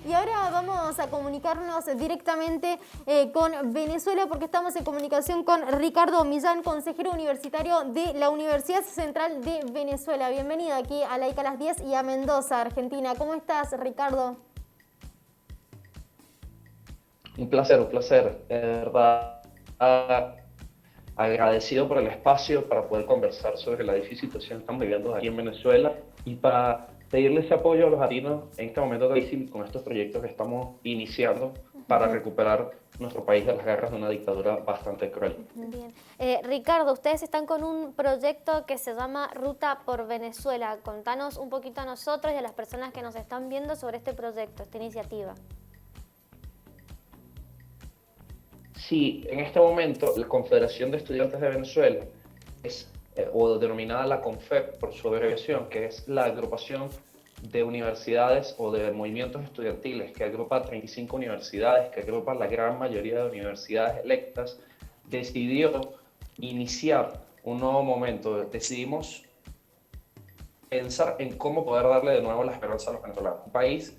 Y ahora vamos a comunicarnos directamente con Venezuela porque estamos en comunicación con Ricardo Millán, consejero universitario de la Universidad Central de Venezuela. Bienvenido aquí a Laica a las 10 y a Mendoza, Argentina. ¿Cómo estás, Ricardo? Un placer, un placer. De verdad, agradecido por el espacio para poder conversar sobre la difícil situación que estamos viviendo aquí en Venezuela y para pedirle ese apoyo a los latinos en este momento tan difícil con estos proyectos que estamos iniciando para recuperar nuestro país de las garras de una dictadura bastante cruel. Bien. Ricardo, ustedes están con un proyecto que se llama Ruta por Venezuela. Contanos un poquito a nosotros y a las personas que nos están viendo sobre este proyecto, esta iniciativa. Sí, en este momento la Confederación de Estudiantes de Venezuela es, o denominada la CONFEP por su abreviación, que es la agrupación de universidades o de movimientos estudiantiles que agrupa 35 universidades, que agrupa la gran mayoría de universidades electas, decidió iniciar un nuevo momento. Decidimos pensar en cómo poder darle de nuevo la esperanza a los venezolanos. Un país,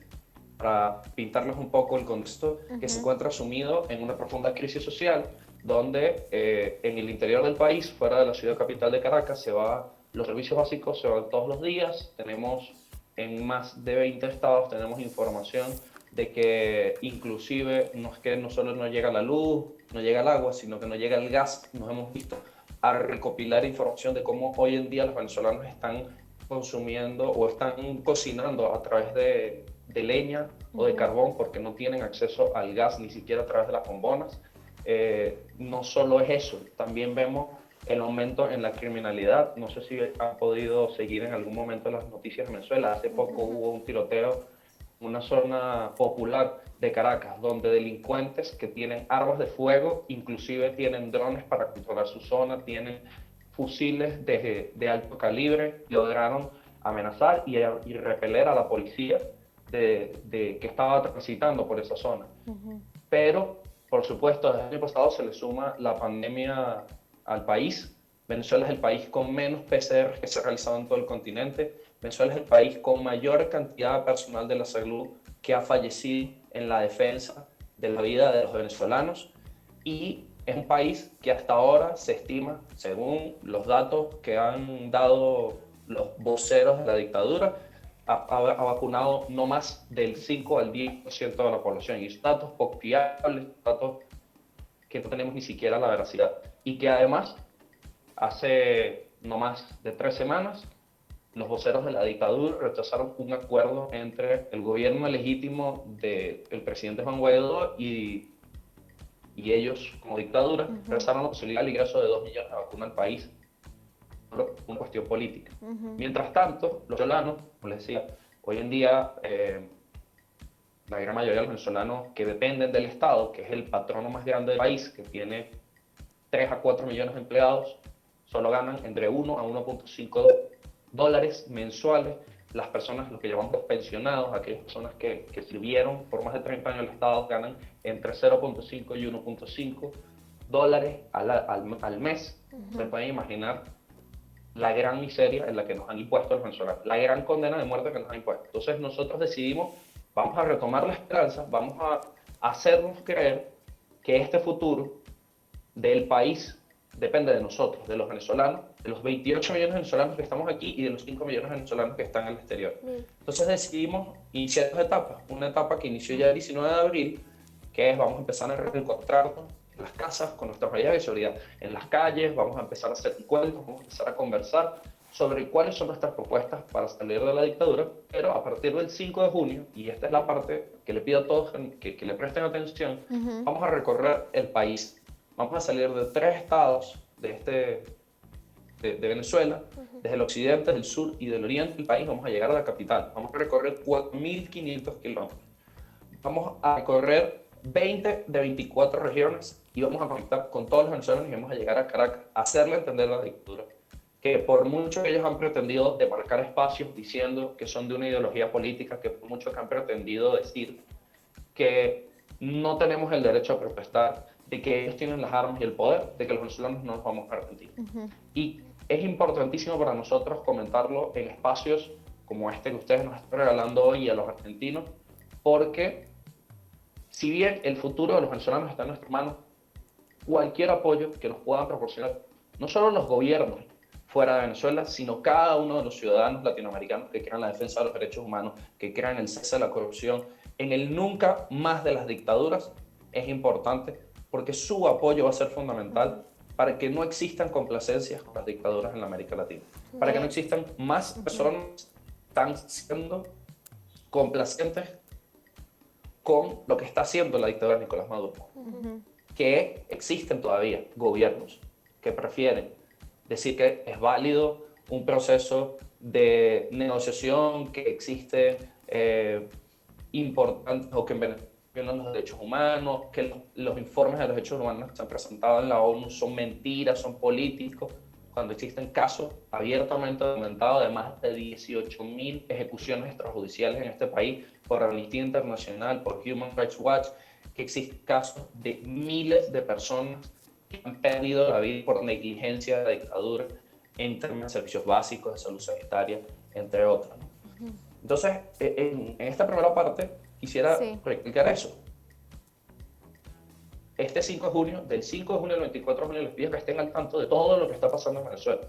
para pintarles un poco el contexto, que se encuentra sumido en una profunda crisis social, donde en el interior del país, fuera de la ciudad capital de Caracas, los servicios básicos se van todos los días. Tenemos en más de 20 estados, tenemos información de que inclusive no es que no solo no llega la luz, no llega el agua, sino que no llega el gas. Nos hemos visto a recopilar información de cómo hoy en día los venezolanos están consumiendo o están cocinando a través de leña o de carbón porque no tienen acceso al gas ni siquiera a través de las bombonas. No solo es eso, también vemos el aumento en la criminalidad. No sé si han podido seguir en algún momento las noticias de Venezuela. Hace poco hubo un tiroteo en una zona popular de Caracas, donde delincuentes que tienen armas de fuego, inclusive tienen drones para controlar su zona, tienen fusiles de alto calibre, lograron amenazar y repeler a la policía que estaba transitando por esa zona. Pero, por supuesto, desde el año pasado se le suma la pandemia al país. Venezuela es el país con menos PCR que se ha realizado en todo el continente. Venezuela es el país con mayor cantidad de personal de la salud que ha fallecido en la defensa de la vida de los venezolanos. Y es un país que hasta ahora se estima, según los datos que han dado los voceros de la dictadura, ha vacunado no más del 5 al 10% de la población. Y son datos poco fiables, datos que no tenemos ni siquiera la veracidad. Y que además, hace no más de 3 semanas, los voceros de la dictadura rechazaron un acuerdo entre el gobierno legítimo del presidente Juan Guaidó y ellos, como dictadura, rechazaron la posibilidad del ingreso de 2 millones de vacunas al país por una cuestión política. Mientras tanto, los venezolanos, como les decía, hoy en día la gran mayoría de los venezolanos que dependen del Estado, que es el patrono más grande del país, que tiene 3 a 4 millones de empleados, solo ganan entre 1 a 1.5 dólares mensuales. Las personas, los que llamamos los pensionados, aquellas personas que sirvieron por más de 30 años al Estado, ganan entre 0.5 y 1.5 dólares al mes. Se pueden imaginar la gran miseria en la que nos han impuesto los venezolanos, la gran condena de muerte que nos han impuesto. Entonces nosotros decidimos, vamos a retomar la esperanza, vamos a hacernos creer que este futuro del país depende de nosotros, de los venezolanos, de los 28 millones de venezolanos que estamos aquí y de los 5 millones de venezolanos que están en el exterior. Entonces decidimos iniciar 2 etapas. Una etapa que inició ya el 19 de abril, que es vamos a empezar a reencontrarnos en las casas con nuestras medidas de seguridad, en las calles, vamos a empezar a hacer encuentros, vamos a empezar a conversar sobre cuáles son nuestras propuestas para salir de la dictadura, pero a partir del 5 de junio, y esta es la parte que le pido a todos que le presten atención, vamos a recorrer el país. Vamos a salir de 3 estados de Venezuela, desde el occidente, del sur y del oriente del país. Vamos a llegar a la capital. Vamos a recorrer 4.500 kilómetros. Vamos a recorrer 20 de 24 regiones y vamos a conectar con todos los venezolanos y vamos a llegar a Caracas, a hacerle entender a la dictadura que por mucho que ellos han pretendido demarcar espacios diciendo que son de una ideología política, que por mucho que han pretendido decir que no tenemos el derecho a protestar, de que ellos tienen las armas y el poder, de que los venezolanos no nos vamos a arrepentir. Y es importantísimo para nosotros comentarlo en espacios como este que ustedes nos están regalando hoy a los argentinos, porque si bien el futuro de los venezolanos está en nuestras manos, cualquier apoyo que nos puedan proporcionar, no solo los gobiernos fuera de Venezuela, sino cada uno de los ciudadanos latinoamericanos que crean la defensa de los derechos humanos, que crean el cese de la corrupción, en el nunca más de las dictaduras, es importante, porque su apoyo va a ser fundamental para que no existan complacencias con las dictaduras en la América Latina, para que no existan más personas que están siendo complacientes con lo que está haciendo la dictadura de Nicolás Maduro. Que existen todavía gobiernos que prefieren decir que es válido un proceso de negociación que existe importante o que en Venezuela los derechos humanos, que los informes de los derechos humanos que se han presentado en la ONU son mentiras, son políticos, cuando existen casos abiertamente documentados de más de 18.000 ejecuciones extrajudiciales en este país por Amnistía Internacional, por Human Rights Watch, que existen casos de miles de personas que han perdido la vida por negligencia de la dictadura en términos de servicios básicos, de salud sanitaria, entre otros, ¿no? Entonces, en esta primera parte quisiera recalcar eso. Este 5 de junio, del 5 de junio al 24 de junio, les pido que estén al tanto de todo lo que está pasando en Venezuela,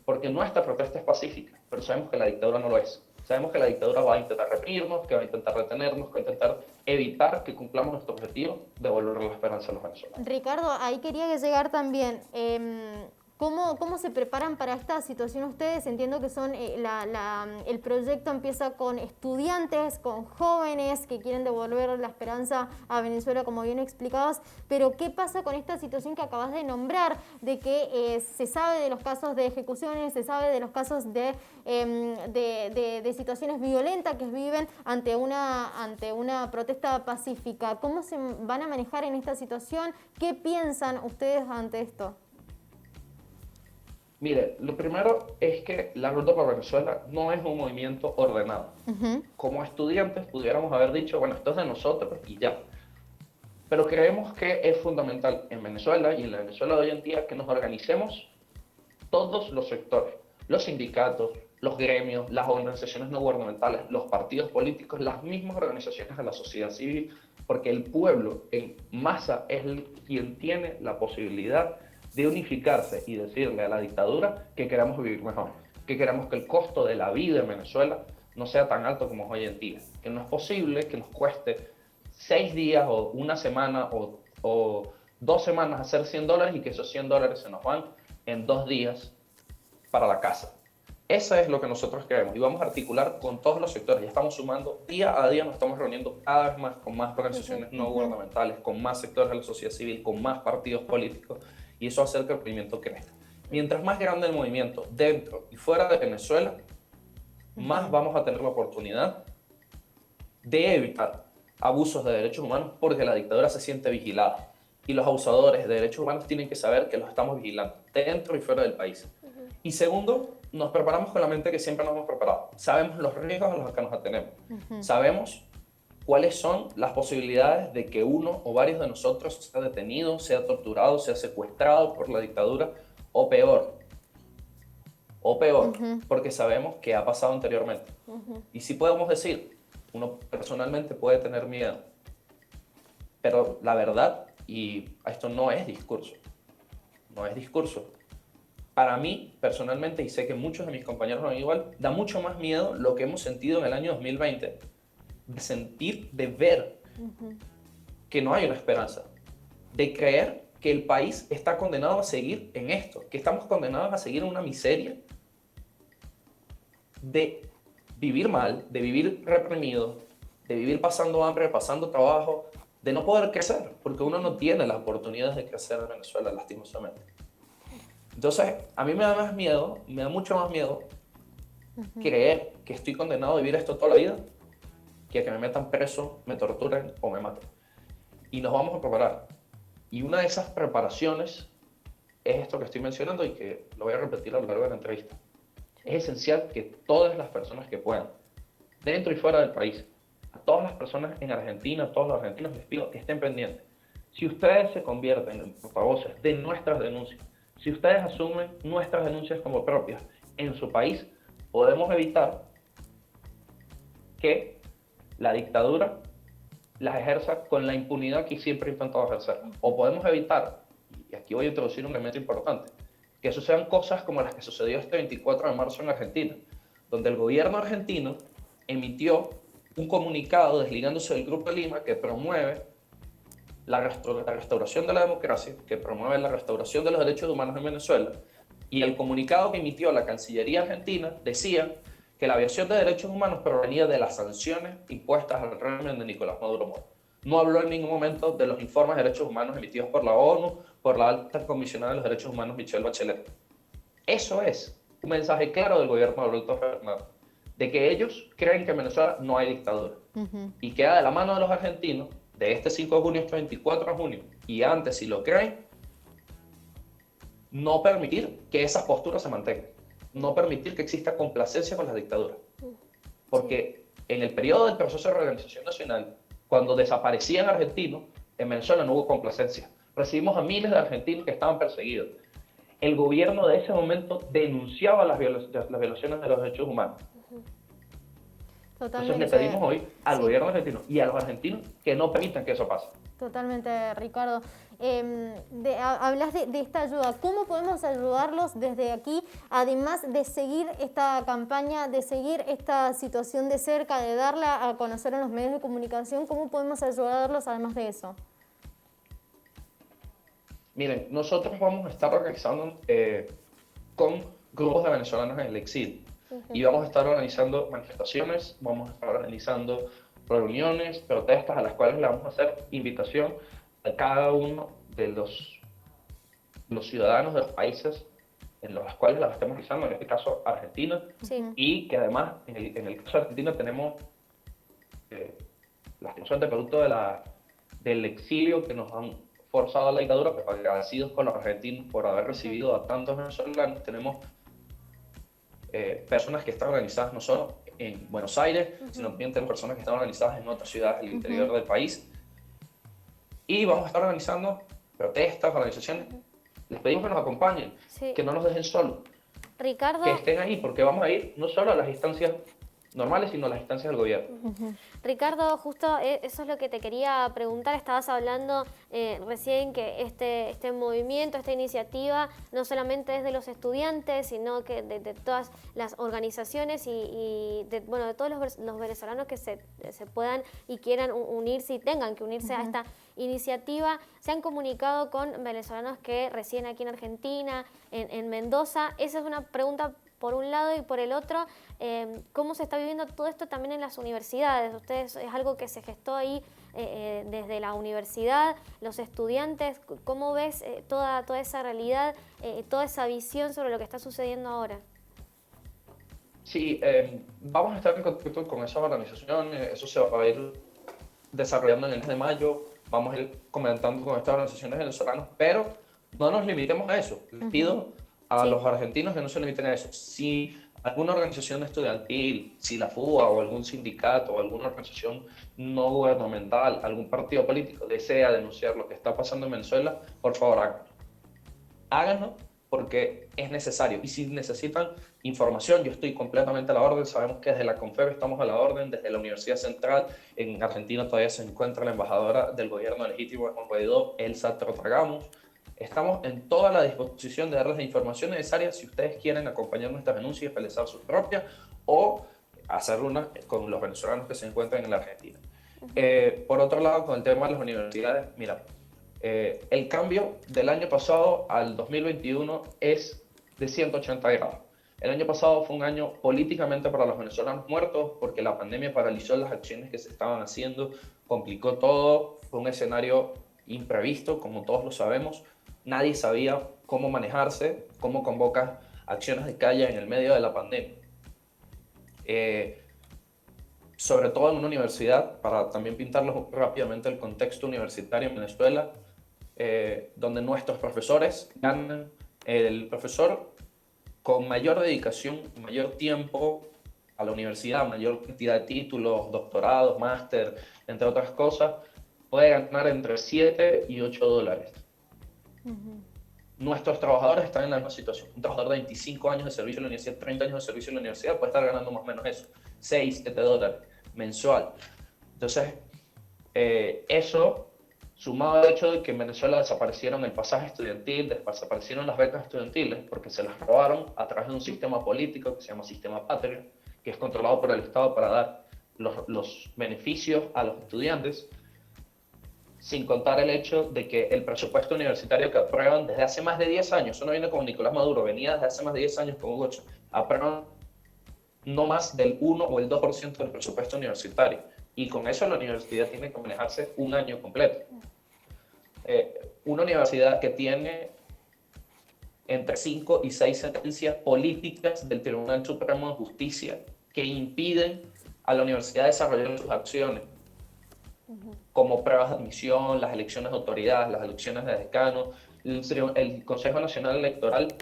porque nuestra protesta es pacífica, pero sabemos que la dictadura no lo es. Sabemos que la dictadura va a intentar reprimirnos, que va a intentar retenernos, que va a intentar evitar que cumplamos nuestro objetivo de devolver la esperanza a los venezolanos. Ricardo, ahí quería llegar también. ¿Cómo se preparan para esta situación ustedes? Entiendo que son el proyecto empieza con estudiantes, con jóvenes que quieren devolver la esperanza a Venezuela, como bien explicados, pero ¿qué pasa con esta situación que acabas de nombrar, de que se sabe de los casos de ejecuciones, se sabe de los casos de situaciones violentas que viven ante una protesta pacífica? ¿Cómo se van a manejar en esta situación? ¿Qué piensan ustedes ante esto? Mire, lo primero es que la Ruta por Venezuela no es un movimiento ordenado. Como estudiantes pudiéramos haber dicho, bueno, esto es de nosotros y ya. Pero creemos que es fundamental en Venezuela y en la Venezuela de hoy en día que nos organicemos todos los sectores, los sindicatos, los gremios, las organizaciones no gubernamentales, los partidos políticos, las mismas organizaciones de la sociedad civil, porque el pueblo en masa es quien tiene la posibilidad de unificarse y decirle a la dictadura que queremos vivir mejor, que queremos que el costo de la vida en Venezuela no sea tan alto como es hoy en día, que no es posible que nos cueste 6 días o una semana o 2 semanas hacer $100 y que esos $100 se nos van en 2 días para la casa. Eso es lo que nosotros queremos y vamos a articular con todos los sectores. Ya estamos sumando día a día, nos estamos reuniendo cada vez más con más organizaciones no gubernamentales, con más sectores de la sociedad civil, con más partidos políticos, y eso hace que el movimiento crezca. Mientras más grande el movimiento dentro y fuera de Venezuela, más vamos a tener la oportunidad de evitar abusos de derechos humanos, porque la dictadura se siente vigilada y los abusadores de derechos humanos tienen que saber que los estamos vigilando dentro y fuera del país. Y segundo, nos preparamos con la mente que siempre nos hemos preparado. Sabemos los riesgos a los que nos atenemos. Sabemos cuáles son las posibilidades de que uno o varios de nosotros sea detenido, sea torturado, sea secuestrado por la dictadura, o peor, porque sabemos que ha pasado anteriormente. Y sí podemos decir, uno personalmente puede tener miedo, pero la verdad, y esto no es discurso, para mí personalmente, y sé que muchos de mis compañeros lo ven igual, da mucho más miedo lo que hemos sentido en el año 2020, de ver que no hay una esperanza, de creer que el país está condenado a seguir en esto, que estamos condenados a seguir en una miseria, de vivir mal, de vivir reprimido, de vivir pasando hambre, pasando trabajo, de no poder crecer, porque uno no tiene las oportunidades de crecer en Venezuela, lastimosamente. Entonces, a mí me da más miedo, me da mucho más miedo creer que estoy condenado a vivir esto toda la vida, que a que me metan preso, me torturen o me maten. Y nos vamos a preparar. Y una de esas preparaciones es esto que estoy mencionando y que lo voy a repetir a lo largo de la entrevista. Es esencial que todas las personas que puedan, dentro y fuera del país, a todas las personas en Argentina, a todos los argentinos les pido que estén pendientes. Si ustedes se convierten en portavoces de nuestras denuncias, si ustedes asumen nuestras denuncias como propias en su país, podemos evitar que la dictadura las ejerza con la impunidad que siempre ha intentado ejercer. O podemos evitar, y aquí voy a introducir un elemento importante, que sucedan cosas como las que sucedió este 24 de marzo en Argentina, donde el gobierno argentino emitió un comunicado desligándose del Grupo de Lima que promueve la restauración de la democracia, que promueve la restauración de los derechos humanos en Venezuela, y el comunicado que emitió la Cancillería argentina decía que la violación de derechos humanos provenía de las sanciones impuestas al régimen de Nicolás Maduro Moro. No habló en ningún momento de los informes de derechos humanos emitidos por la ONU, por la alta comisionada de los derechos humanos Michelle Bachelet. Eso es un mensaje claro del gobierno de Alberto Fernández, de que ellos creen que en Venezuela no hay dictadura. Y queda de la mano de los argentinos, de este 5 de junio a este 24 de junio, y antes, si lo creen, no permitir que esas posturas se mantengan. No permitir que exista complacencia con las dictaduras. Porque en el periodo del proceso de reorganización nacional, cuando desaparecían argentinos, en Venezuela no hubo complacencia. Recibimos a miles de argentinos que estaban perseguidos. El gobierno de ese momento denunciaba las violaciones de los derechos humanos. Totalmente. Entonces le pedimos hoy al gobierno argentino y a los argentinos que no permitan que eso pase. Totalmente, Ricardo. Hablas de esta ayuda. ¿Cómo podemos ayudarlos desde aquí, además de seguir esta campaña, de seguir esta situación de cerca, de darla a conocer en los medios de comunicación? ¿Cómo podemos ayudarlos además de eso? Miren, nosotros vamos a estar organizando con grupos de venezolanos en el exilio. Y vamos a estar organizando manifestaciones, vamos a estar organizando reuniones, protestas a las cuales le vamos a hacer invitación a cada uno de los ciudadanos de los países en los cuales las estamos realizando, en este caso Argentina, y que además en el caso de Argentina tenemos las personas de producto del exilio que nos han forzado a la dictadura, pero agradecidos con los argentinos por haber recibido a tantos venezolanos. Tenemos personas que están organizadas no solo en Buenos Aires, sino también tenemos personas que están organizadas en otras ciudades del interior del país. Y vamos a estar organizando protestas, organizaciones. Les pedimos que nos acompañen, que no nos dejen solos, Ricardo, que estén ahí, porque vamos a ir no solo a las instancias normales, sino a las instancias del gobierno. Ricardo, justo eso es lo que te quería preguntar. Estabas hablando recién que este movimiento, esta iniciativa, no solamente es de los estudiantes, sino que de todas las organizaciones y de todos los venezolanos que se puedan y quieran unirse y tengan que unirse a esta iniciativa. Se han comunicado con venezolanos que residen aquí en Argentina, en Mendoza. Esa es una pregunta por un lado, y por el otro, ¿cómo se está viviendo todo esto también en las universidades? Ustedes, es algo que se gestó ahí desde la universidad, los estudiantes. ¿Cómo ves toda esa realidad, toda esa visión sobre lo que está sucediendo ahora? Sí, vamos a estar en contacto con esa organización, eso se va a ir desarrollando en el mes de mayo, vamos a ir comentando con estas organizaciones venezolanas, pero no nos limitemos a eso. Les pido a los argentinos que no se limiten a eso. Si alguna organización estudiantil, si la FUA o algún sindicato o alguna organización no gubernamental, algún partido político desea denunciar lo que está pasando en Venezuela, por favor háganlo. Háganlo porque es necesario. Y si necesitan información, yo estoy completamente a la orden. Sabemos que desde la CONFEB estamos a la orden, desde la Universidad Central. En Argentina todavía se encuentra la embajadora del gobierno legítimo de Juan Guaidó, Elsa Trotagamos. Estamos en toda la disposición de darles la información necesaria si ustedes quieren acompañar nuestras denuncias y realizar sus propias o hacer una con los venezolanos que se encuentran en la Argentina. Por otro lado, con el tema de las universidades, mira, el cambio del año pasado al 2021 es de 180 grados. El año pasado fue un año políticamente para los venezolanos muertos porque la pandemia paralizó las acciones que se estaban haciendo, complicó todo, fue un escenario imprevisto, como todos lo sabemos. Nadie sabía cómo manejarse, cómo convocar acciones de calle en el medio de la pandemia. Sobre todo en una universidad, para también pintarles rápidamente el contexto universitario en Venezuela, donde nuestros profesores ganan, el profesor con mayor dedicación, mayor tiempo a la universidad, mayor cantidad de títulos, doctorados, máster, entre otras cosas, puede ganar entre 7 y 8 dólares. Nuestros trabajadores están en la misma situación. Un trabajador de 25 años de servicio en la universidad, 30 años de servicio en la universidad, puede estar ganando más o menos eso, 6, 7 dólares mensual. Entonces, Eso, sumado al hecho de que en Venezuela desaparecieron el pasaje estudiantil, desaparecieron las becas estudiantiles, porque se las robaron a través de un sistema político que se llama Sistema Patria, que es controlado por el Estado para dar los beneficios a los estudiantes, sin contar el hecho de que el presupuesto universitario que aprueban desde hace más de 10 años, eso no viene con Nicolás Maduro, venía desde hace más de 10 años con Hugo Chávez, aprueban no más del 1 o el 2% del presupuesto universitario. Y con eso la universidad tiene que manejarse un año completo. Una universidad que tiene entre 5 y 6 sentencias políticas del Tribunal Supremo de Justicia que impiden a la universidad desarrollar sus acciones, como pruebas de admisión, las elecciones de autoridades, las elecciones de decano. El Consejo Nacional Electoral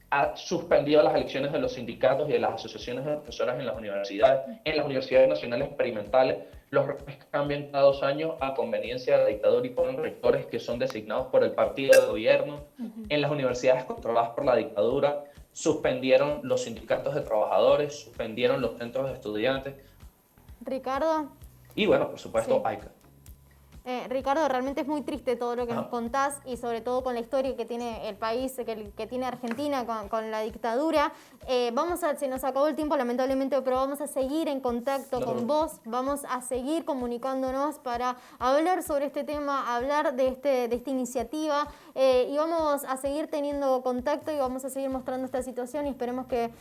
ha suspendido las elecciones de los sindicatos y de las asociaciones de profesores en las universidades. En las universidades nacionales experimentales, los rectores cambian cada 2 años a conveniencia de la dictadura y ponen rectores que son designados por el partido de gobierno. En las universidades controladas por la dictadura, suspendieron los sindicatos de trabajadores, suspendieron los centros de estudiantes. Ricardo. Y bueno, por supuesto, Sí. AICA. Ricardo, realmente es muy triste todo lo que Ajá. nos contás y sobre todo con la historia que tiene el país, que tiene Argentina con la dictadura. Se nos acabó el tiempo lamentablemente, pero vamos a seguir en contacto con vos, vamos a seguir comunicándonos para hablar sobre este tema, hablar de esta iniciativa y vamos a seguir teniendo contacto y vamos a seguir mostrando esta situación y esperemos que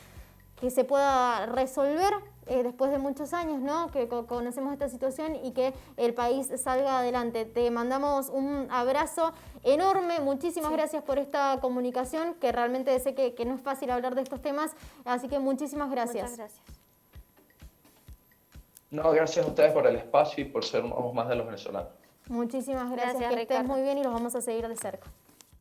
se pueda resolver después de muchos años, ¿no? Que conocemos esta situación y que el país salga adelante. Te mandamos un abrazo enorme, muchísimas gracias por esta comunicación, que realmente sé que no es fácil hablar de estos temas, así que muchísimas gracias. Muchas gracias. No, gracias a ustedes por el espacio y por ser unos más de los venezolanos. Muchísimas gracias, Gracias, que estés Ricardo. muy bien y los vamos a seguir de cerca.